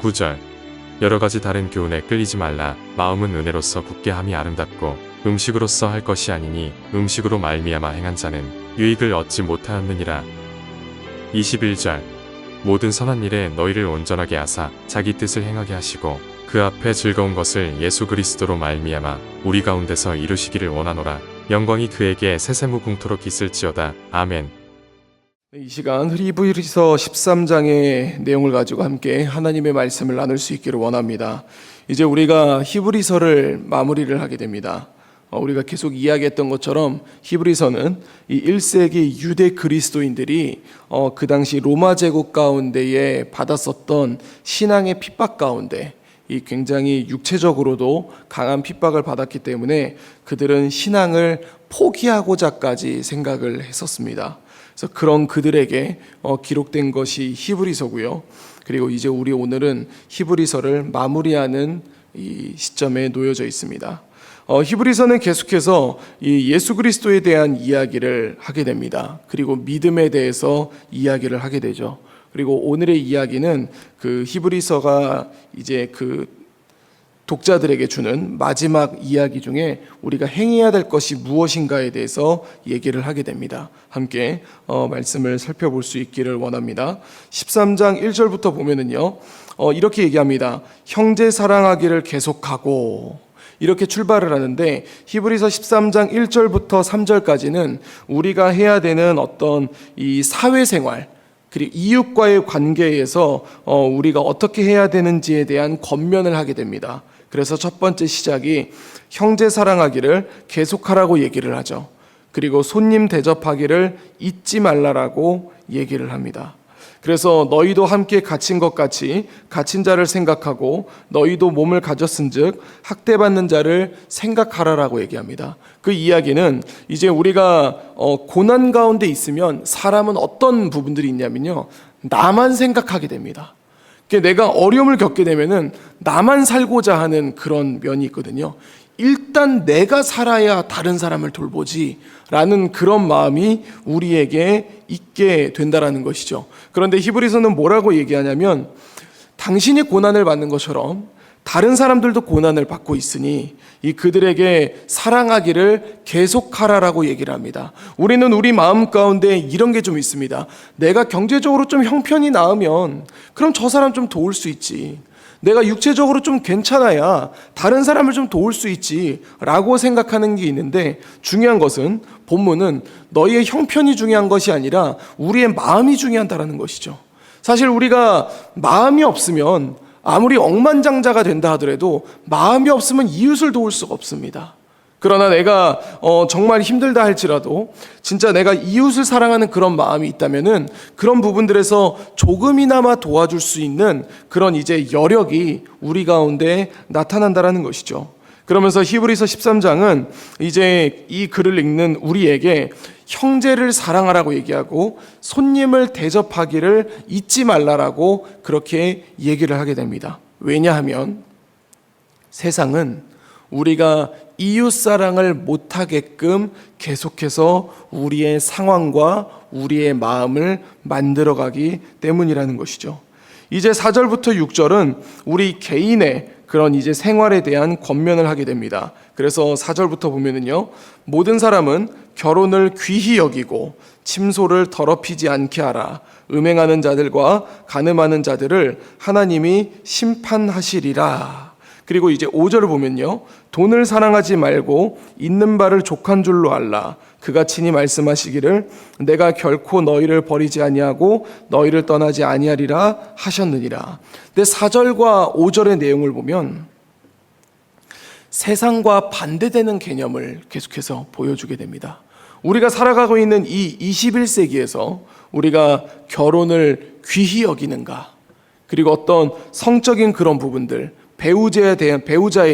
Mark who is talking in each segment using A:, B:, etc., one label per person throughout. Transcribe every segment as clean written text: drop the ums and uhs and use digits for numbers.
A: 9절. 여러 가지 다른 교훈에 끌리지 말라. 마음은 은혜로서 굳게 함이 아름답고 음식으로서 할 것이 아니니 음식으로 말미암아 행한 자는 유익을 얻지 못하였느니라. 21절. 모든 선한 일에 너희를 온전하게 하사 자기 뜻을 행하게 하시고 그 앞에 즐거운 것을 예수 그리스도로 말미암아 우리 가운데서 이루시기를 원하노라. 영광이 그에게 세세무궁토록 있을지어다. 아멘.
B: 이 시간 히브리서 13장의 내용을 가지고 함께 하나님의 말씀을 나눌 수 있기를 원합니다. 이제 우리가 히브리서를 마무리를 하게 됩니다. 우리가 계속 이야기했던 것처럼 히브리서는 이 1세기 유대 그리스도인들이 그 당시 로마 제국 가운데에 받았었던 신앙의 핍박 가운데 이 굉장히 육체적으로도 강한 핍박을 받았기 때문에 그들은 신앙을 포기하고자까지 생각을 했었습니다. 그래서 그런 그들에게 기록된 것이 히브리서고요. 그리고 이제 우리 오늘은 히브리서를 마무리하는 이 시점에 놓여져 있습니다. 히브리서는 계속해서 이 예수 그리스도에 대한 이야기를 하게 됩니다. 그리고 믿음에 대해서 이야기를 하게 되죠. 그리고 오늘의 이야기는 그 히브리서가 이제 그 독자들에게 주는 마지막 이야기 중에 우리가 행해야 될 것이 무엇인가에 대해서 얘기를 하게 됩니다. 함께 말씀을 살펴볼 수 있기를 원합니다. 13장 1절부터 보면은요, 이렇게 얘기합니다. 형제 사랑하기를 계속하고, 이렇게 출발을 하는데 히브리서 13장 1절부터 3절까지는 우리가 해야 되는 어떤 이 사회생활, 그리고 이웃과의 관계에서 우리가 어떻게 해야 되는지에 대한 권면을 하게 됩니다. 그래서 첫 번째 시작이 형제 사랑하기를 계속하라고 얘기를 하죠. 그리고 손님 대접하기를 잊지 말라라고 얘기를 합니다. 그래서 너희도 함께 갇힌 것 같이 갇힌 자를 생각하고 너희도 몸을 가졌은즉 학대받는 자를 생각하라라고 얘기합니다. 그 이야기는 이제 우리가 고난 가운데 있으면 사람은 어떤 부분들이 있냐면요, 나만 생각하게 됩니다. 내가 어려움을 겪게 되면은 나만 살고자 하는 그런 면이 있거든요. 일단 내가 살아야 다른 사람을 돌보지 라는 그런 마음이 우리에게 있게 된다라는 것이죠. 그런데 히브리서는 뭐라고 얘기하냐면 당신이 고난을 받는 것처럼 다른 사람들도 고난을 받고 있으니 이 그들에게 사랑하기를 계속하라라고 얘기를 합니다. 우리는 우리 마음 가운데 이런 게 좀 있습니다. 내가 경제적으로 좀 형편이 나으면 그럼 저 사람 좀 도울 수 있지. 내가 육체적으로 좀 괜찮아야 다른 사람을 좀 도울 수 있지 라고 생각하는 게 있는데, 중요한 것은 본문은 너희의 형편이 중요한 것이 아니라 우리의 마음이 중요하다는 것이죠. 사실 우리가 마음이 없으면 아무리 억만장자가 된다 하더라도 마음이 없으면 이웃을 도울 수가 없습니다. 그러나 내가 정말 힘들다 할지라도 진짜 내가 이웃을 사랑하는 그런 마음이 있다면은 그런 부분들에서 조금이나마 도와줄 수 있는 그런 이제 여력이 우리 가운데 나타난다라는 것이죠. 그러면서 히브리서 13장은 이제 이 글을 읽는 우리에게 형제를 사랑하라고 얘기하고 손님을 대접하기를 잊지 말라라고 그렇게 얘기를 하게 됩니다. 왜냐하면 세상은 우리가 이웃 사랑을 못하게끔 계속해서 우리의 상황과 우리의 마음을 만들어가기 때문이라는 것이죠. 이제 4절부터 6절은 우리 개인의 그런 이제 생활에 대한 권면을 하게 됩니다. 그래서 4절부터 보면은요, 모든 사람은 결혼을 귀히 여기고 침소를 더럽히지 않게 하라. 음행하는 자들과 간음하는 자들을 하나님이 심판하시리라. 그리고 이제 5절을 보면요, 돈을 사랑하지 말고 있는 바를 족한 줄로 알라. 그가 친히 말씀하시기를 내가 결코 너희를 버리지 아니하고 너희를 떠나지 아니하리라 하셨느니라. 근데 4절과 5절의 내용을 보면 세상과 반대되는 개념을 계속해서 보여주게 됩니다. 우리가 살아가고 있는 이 21세기에서 우리가 결혼을 귀히 여기는가, 그리고 어떤 성적인 그런 부분들, 배우자에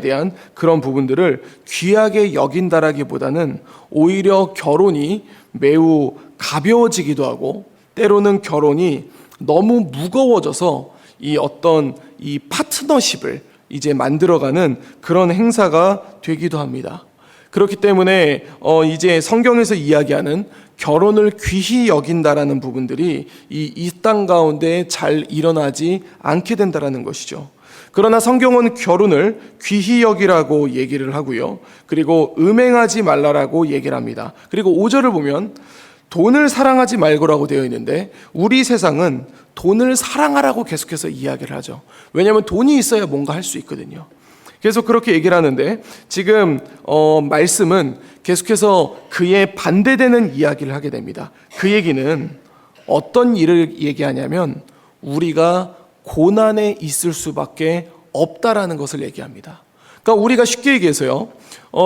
B: 대한 그런 부분들을 귀하게 여긴다라기보다는 오히려 결혼이 매우 가벼워지기도 하고 때로는 결혼이 너무 무거워져서 이 어떤 이 파트너십을 이제 만들어가는 그런 행사가 되기도 합니다. 그렇기 때문에 이제 성경에서 이야기하는 결혼을 귀히 여긴다라는 부분들이 이 땅 가운데 잘 일어나지 않게 된다라는 것이죠. 그러나 성경은 결혼을 귀히 여기라고 얘기를 하고요. 그리고 음행하지 말라라고 얘기를 합니다. 그리고 5절을 보면 돈을 사랑하지 말고라고 되어 있는데 우리 세상은 돈을 사랑하라고 계속해서 이야기를 하죠. 왜냐하면 돈이 있어야 뭔가 할 수 있거든요. 계속 그렇게 얘기를 하는데 지금 말씀은 계속해서 그에 반대되는 이야기를 하게 됩니다. 그 얘기는 어떤 일을 얘기하냐면 우리가 고난에 있을 수밖에 없다라는 것을 얘기합니다. 그러니까 우리가 쉽게 얘기해서요.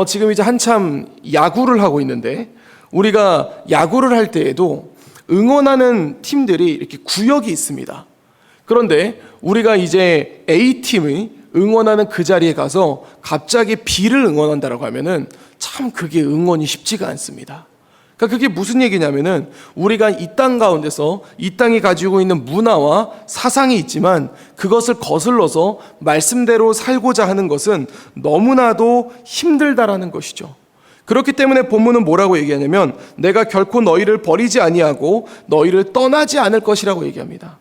B: 지금 이제 한참 야구를 하고 있는데 우리가 야구를 할 때에도 응원하는 팀들이 이렇게 구역이 있습니다. 그런데 우리가 이제 A팀이 응원하는 그 자리에 가서 갑자기 B를 응원한다라고 하면은 참 그게 응원이 쉽지가 않습니다. 그러니까 그게 무슨 얘기냐면은 우리가 이 땅 가운데서 이 땅이 가지고 있는 문화와 사상이 있지만 그것을 거슬러서 말씀대로 살고자 하는 것은 너무나도 힘들다라는 것이죠. 그렇기 때문에 본문은 뭐라고 얘기하냐면 내가 결코 너희를 버리지 아니하고 너희를 떠나지 않을 것이라고 얘기합니다.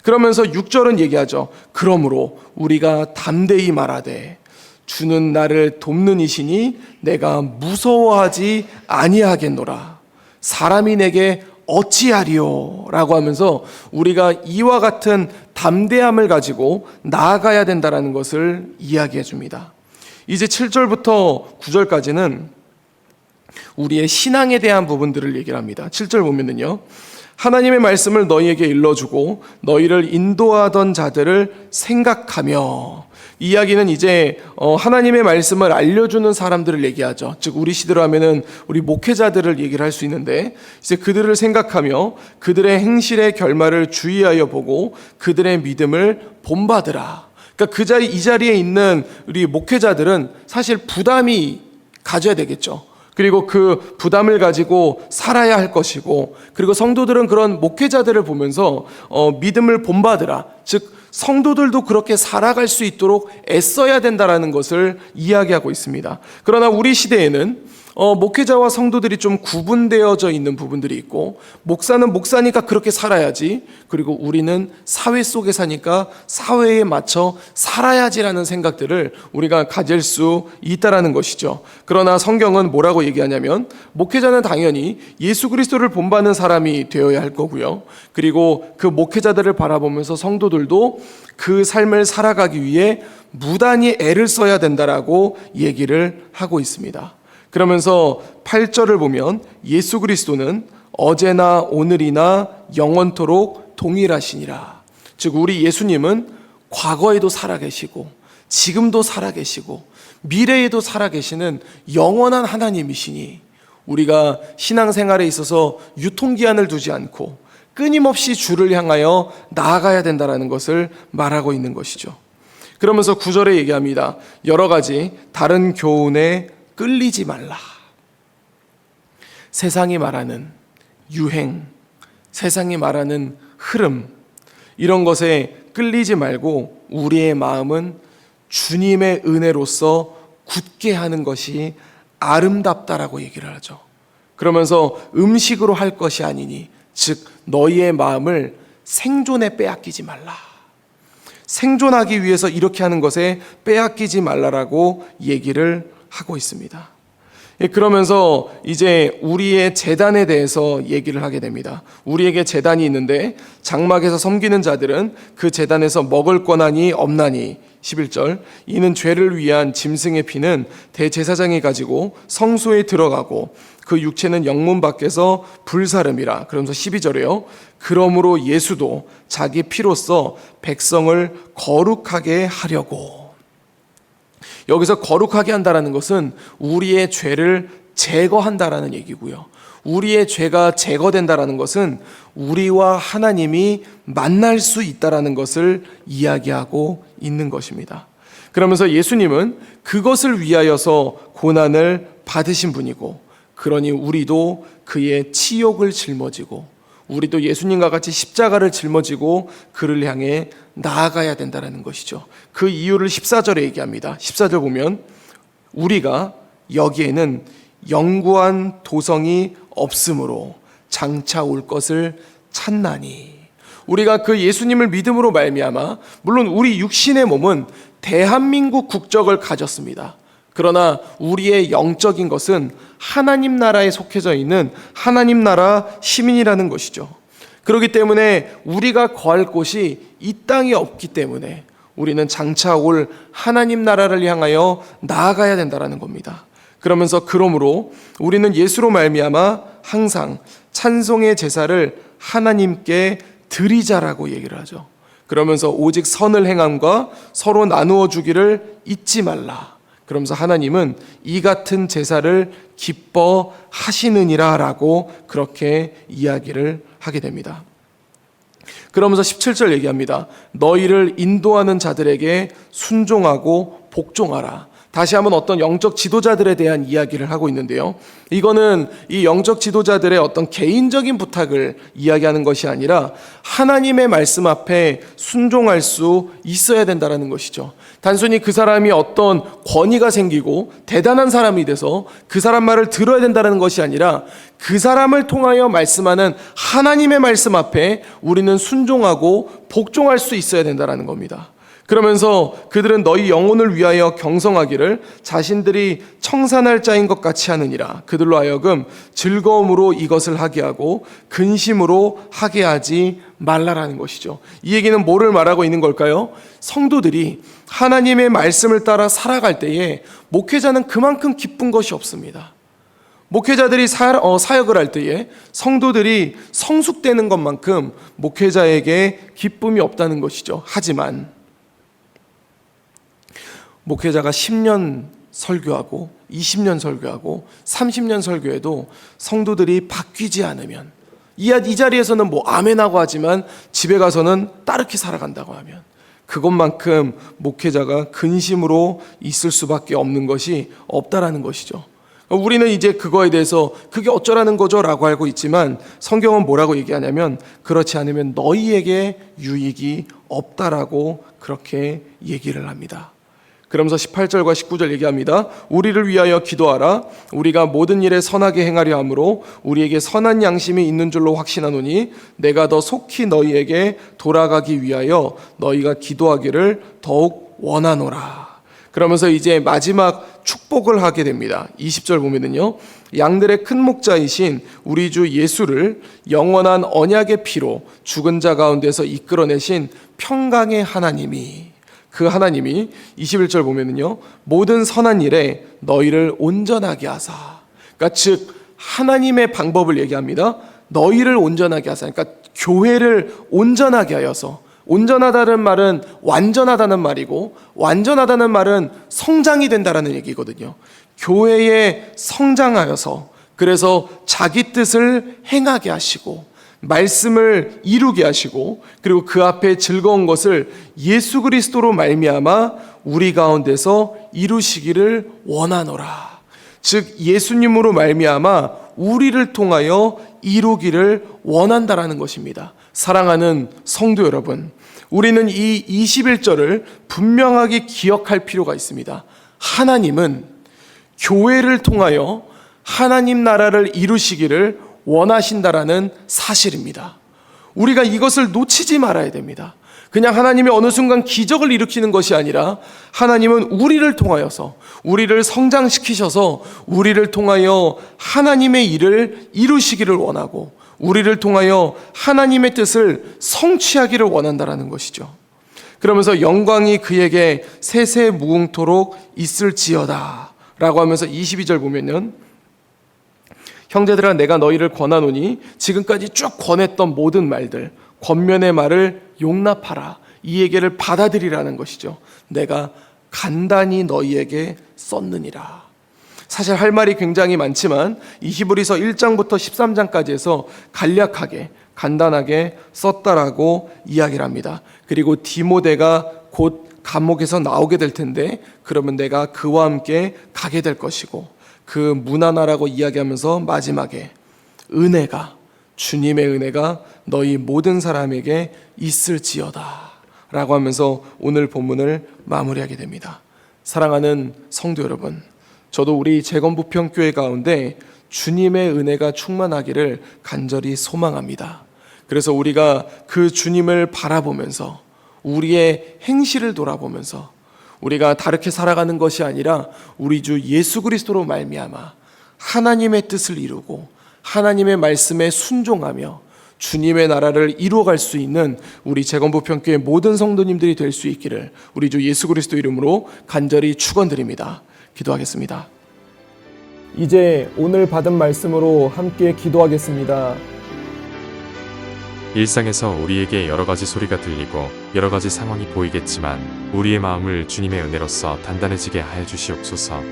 B: 그러면서 6절은 얘기하죠. 그러므로 우리가 담대히 말하되 주는 나를 돕는 이시니 내가 무서워하지 아니하겠노라. 사람이 내게 어찌하리요? 라고 하면서 우리가 이와 같은 담대함을 가지고 나아가야 된다는 것을 이야기해 줍니다. 이제 7절부터 9절까지는 우리의 신앙에 대한 부분들을 얘기를 합니다. 7절 보면은요. 하나님의 말씀을 너희에게 일러주고 너희를 인도하던 자들을 생각하며, 이야기는 이제 하나님의 말씀을 알려주는 사람들을 얘기하죠. 즉 우리 시대로 하면은 우리 목회자들을 얘기를 할 수 있는데 이제 그들을 생각하며 그들의 행실의 결말을 주의하여 보고 그들의 믿음을 본받으라. 그러니까 이 자리에 있는 우리 목회자들은 사실 부담이 가져야 되겠죠. 그리고 그 부담을 가지고 살아야 할 것이고, 그리고 성도들은 그런 목회자들을 보면서 믿음을 본받으라, 즉 성도들도 그렇게 살아갈 수 있도록 애써야 된다라는 것을 이야기하고 있습니다. 그러나 우리 시대에는 목회자와 성도들이 좀 구분되어져 있는 부분들이 있고, 목사는 목사니까 그렇게 살아야지, 그리고 우리는 사회 속에 사니까 사회에 맞춰 살아야지라는 생각들을 우리가 가질 수 있다라는 것이죠. 그러나 성경은 뭐라고 얘기하냐면 목회자는 당연히 예수 그리스도를 본받는 사람이 되어야 할 거고요. 그리고 그 목회자들을 바라보면서 성도들도 그 삶을 살아가기 위해 무단히 애를 써야 된다라고 얘기를 하고 있습니다. 그러면서 8절을 보면 예수 그리스도는 어제나 오늘이나 영원토록 동일하시니라. 즉 우리 예수님은 과거에도 살아계시고 지금도 살아계시고 미래에도 살아계시는 영원한 하나님이시니 우리가 신앙생활에 있어서 유통기한을 두지 않고 끊임없이 주를 향하여 나아가야 된다는 것을 말하고 있는 것이죠. 그러면서 9절에 얘기합니다. 여러 가지 다른 교훈에 끌리지 말라. 세상이 말하는 유행, 세상이 말하는 흐름, 이런 것에 끌리지 말고 우리의 마음은 주님의 은혜로서 굳게 하는 것이 아름답다라고 얘기를 하죠. 그러면서 음식으로 할 것이 아니니, 즉 너희의 마음을 생존에 빼앗기지 말라. 생존하기 위해서 이렇게 하는 것에 빼앗기지 말라라고 얘기를 하고 있습니다. 그러면서 이제 우리의 제단에 대해서 얘기를 하게 됩니다. 우리에게 제단이 있는데 장막에서 섬기는 자들은 그 제단에서 먹을 권한이 없나니, 11절, 이는 죄를 위한 짐승의 피는 대제사장이 가지고 성소에 들어가고 그 육체는 영문 밖에서 불사름이라. 그러면서 12절에요. 그러므로 예수도 자기 피로써 백성을 거룩하게 하려고. 여기서 거룩하게 한다는 것은 우리의 죄를 제거한다라는 얘기고요. 우리의 죄가 제거된다라는 것은 우리와 하나님이 만날 수 있다라는 것을 이야기하고 있는 것입니다. 그러면서 예수님은 그것을 위하여서 고난을 받으신 분이고, 그러니 우리도 그의 치욕을 짊어지고 우리도 예수님과 같이 십자가를 짊어지고 그를 향해 나아가야 된다는 것이죠. 그 이유를 14절에 얘기합니다. 14절 보면 우리가 여기에는 영구한 도성이 없으므로 장차 올 것을 찾나니. 우리가 그 예수님을 믿음으로 말미암아 물론 우리 육신의 몸은 대한민국 국적을 가졌습니다. 그러나 우리의 영적인 것은 하나님 나라에 속해져 있는 하나님 나라 시민이라는 것이죠. 그렇기 때문에 우리가 거할 곳이 이 땅에 없기 때문에 우리는 장차 올 하나님 나라를 향하여 나아가야 된다는 겁니다. 그러므로 우리는 예수로 말미암아 항상 찬송의 제사를 하나님께 드리자라고 얘기를 하죠. 그러면서 오직 선을 행함과 서로 나누어 주기를 잊지 말라. 그러면서 하나님은 이 같은 제사를 기뻐하시느니라 라고 그렇게 이야기를 하게 됩니다. 그러면서 17절 얘기합니다. 너희를 인도하는 자들에게 순종하고 복종하라. 다시 한번 어떤 영적 지도자들에 대한 이야기를 하고 있는데요. 이거는 이 영적 지도자들의 어떤 개인적인 부탁을 이야기하는 것이 아니라 하나님의 말씀 앞에 순종할 수 있어야 된다는 것이죠. 단순히 그 사람이 어떤 권위가 생기고 대단한 사람이 돼서 그 사람 말을 들어야 된다는 것이 아니라 그 사람을 통하여 말씀하는 하나님의 말씀 앞에 우리는 순종하고 복종할 수 있어야 된다는 겁니다. 그러면서 그들은 너희 영혼을 위하여 경성하기를 자신들이 청산할 자인 것 같이 하느니라. 그들로 하여금 즐거움으로 이것을 하게 하고 근심으로 하게 하지 말라라는 것이죠. 이 얘기는 뭐를 말하고 있는 걸까요? 성도들이 하나님의 말씀을 따라 살아갈 때에 목회자는 그만큼 기쁜 것이 없습니다. 목회자들이 사역을 할 때에 성도들이 성숙되는 것만큼 목회자에게 기쁨이 없다는 것이죠. 하지만 목회자가 10년 설교하고 20년 설교하고 30년 설교해도 성도들이 바뀌지 않으면 이 자리에서는 뭐 아멘하고 하지만 집에 가서는 따르게 살아간다고 하면 그것만큼 목회자가 근심으로 있을 수밖에 없는 것이 없다라는 것이죠. 우리는 이제 그거에 대해서 그게 어쩌라는 거죠? 라고 알고 있지만 성경은 뭐라고 얘기하냐면 그렇지 않으면 너희에게 유익이 없다라고 그렇게 얘기를 합니다. 그러면서 18절과 19절 얘기합니다. 우리를 위하여 기도하라. 우리가 모든 일에 선하게 행하려 함으로 우리에게 선한 양심이 있는 줄로 확신하노니 내가 더 속히 너희에게 돌아가기 위하여 너희가 기도하기를 더욱 원하노라. 그러면서 이제 마지막 축복을 하게 됩니다. 20절 보면은요. 양들의 큰 목자이신 우리 주 예수를 영원한 언약의 피로 죽은 자 가운데서 이끌어내신 평강의 하나님이 그 하나님이 21절 보면은요. 모든 선한 일에 너희를 온전하게 하사. 그러니까 즉 하나님의 방법을 얘기합니다. 너희를 온전하게 하사. 그러니까 교회를 온전하게 하여서 온전하다는 말은 완전하다는 말이고 완전하다는 말은 성장이 된다라는 얘기거든요. 교회에 성장하여서 그래서 자기 뜻을 행하게 하시고 말씀을 이루게 하시고 그리고 그 앞에 즐거운 것을 예수 그리스도로 말미암아 우리 가운데서 이루시기를 원하노라. 즉 예수님으로 말미암아 우리를 통하여 이루기를 원한다라는 것입니다. 사랑하는 성도 여러분, 우리는 이 21절을 분명하게 기억할 필요가 있습니다. 하나님은 교회를 통하여 하나님 나라를 이루시기를 원하신다라는 사실입니다. 우리가 이것을 놓치지 말아야 됩니다. 그냥 하나님이 어느 순간 기적을 일으키는 것이 아니라 하나님은 우리를 통하여서 우리를 성장시키셔서 우리를 통하여 하나님의 일을 이루시기를 원하고 우리를 통하여 하나님의 뜻을 성취하기를 원한다라는 것이죠. 그러면서 영광이 그에게 세세무궁토록 있을지어다 라고 하면서 22절 보면은 형제들아 내가 너희를 권하노니 지금까지 쭉 권했던 모든 말들 권면의 말을 용납하라. 이 얘기를 받아들이라는 것이죠. 내가 간단히 너희에게 썼느니라. 사실 할 말이 굉장히 많지만 이 히브리서 1장부터 13장까지 해서 간략하게 간단하게 썼다라고 이야기를 합니다. 그리고 디모데가 곧 감옥에서 나오게 될 텐데 그러면 내가 그와 함께 가게 될 것이고 그 문하나라고 이야기하면서 마지막에 은혜가 주님의 은혜가 너희 모든 사람에게 있을지어다 라고 하면서 오늘 본문을 마무리하게 됩니다. 사랑하는 성도 여러분, 저도 우리 재건부평교회 가운데 주님의 은혜가 충만하기를 간절히 소망합니다. 그래서 우리가 그 주님을 바라보면서 우리의 행실을 돌아보면서 우리가 다르게 살아가는 것이 아니라 우리 주 예수 그리스도로 말미암아 하나님의 뜻을 이루고 하나님의 말씀에 순종하며 주님의 나라를 이루어갈 수 있는 우리 재건부평교회 모든 성도님들이 될 수 있기를 우리 주 예수 그리스도 이름으로 간절히 축원드립니다. 기도하겠습니다. 이제 오늘 받은 말씀으로 함께 기도하겠습니다.
A: 일상에서 우리에게 여러 가지 소리가 들리고 여러 가지 상황이 보이겠지만 우리의 마음을 주님의 은혜로서 단단해지게 하여 주시옵소서.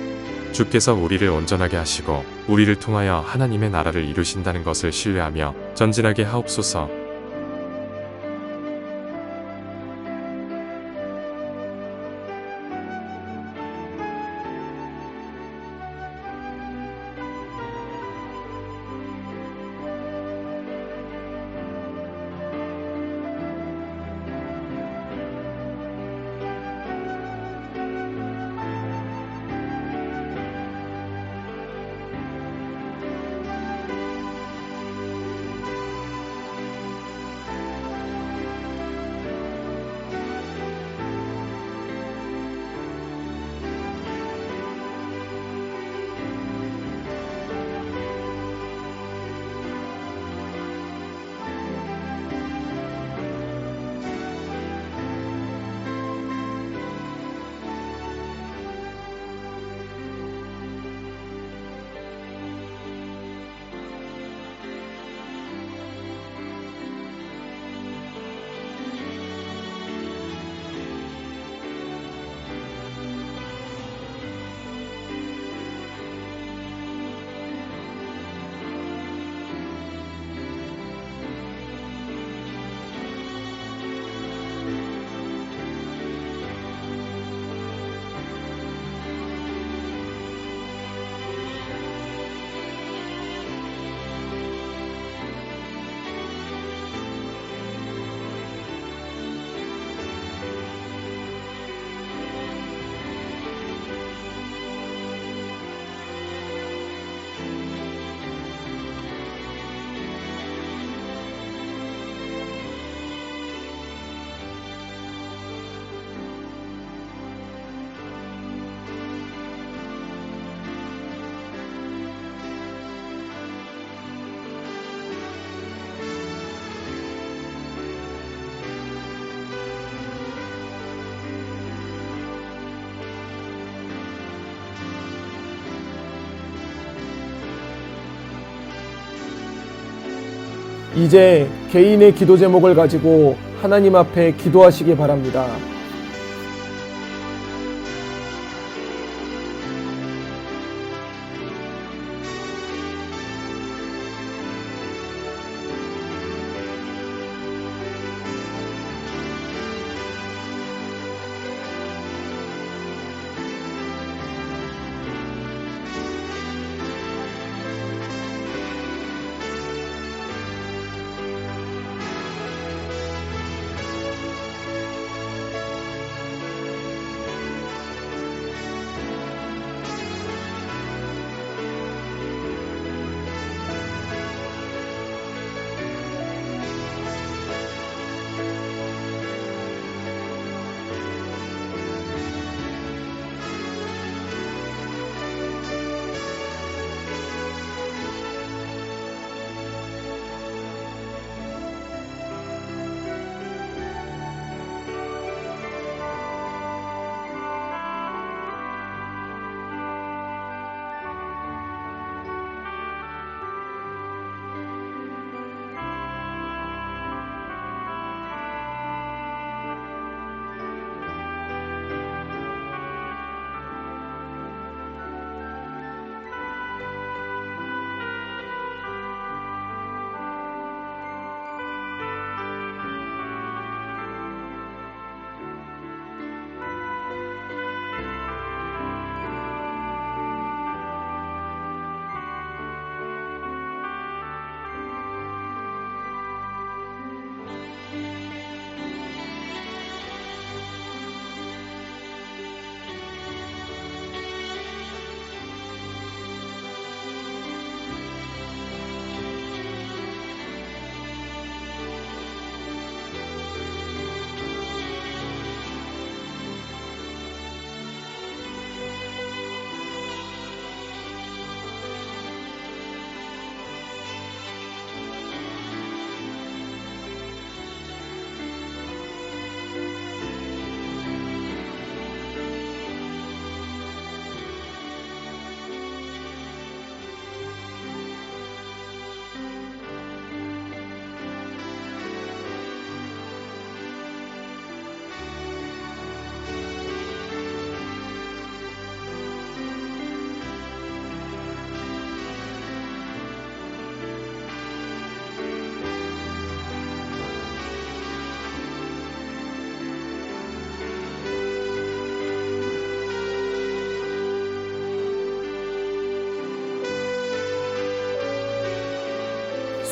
A: 주께서 우리를 온전하게 하시고 우리를 통하여 하나님의 나라를 이루신다는 것을 신뢰하며 전진하게 하옵소서.
B: 이제 개인의 기도 제목을 가지고 하나님 앞에 기도하시기 바랍니다.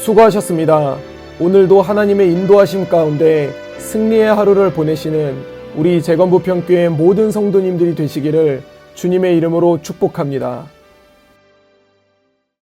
B: 수고하셨습니다. 오늘도 하나님의 인도하심 가운데 승리의 하루를 보내시는 우리 재건부평교회 모든 성도님들이 되시기를 주님의 이름으로 축복합니다.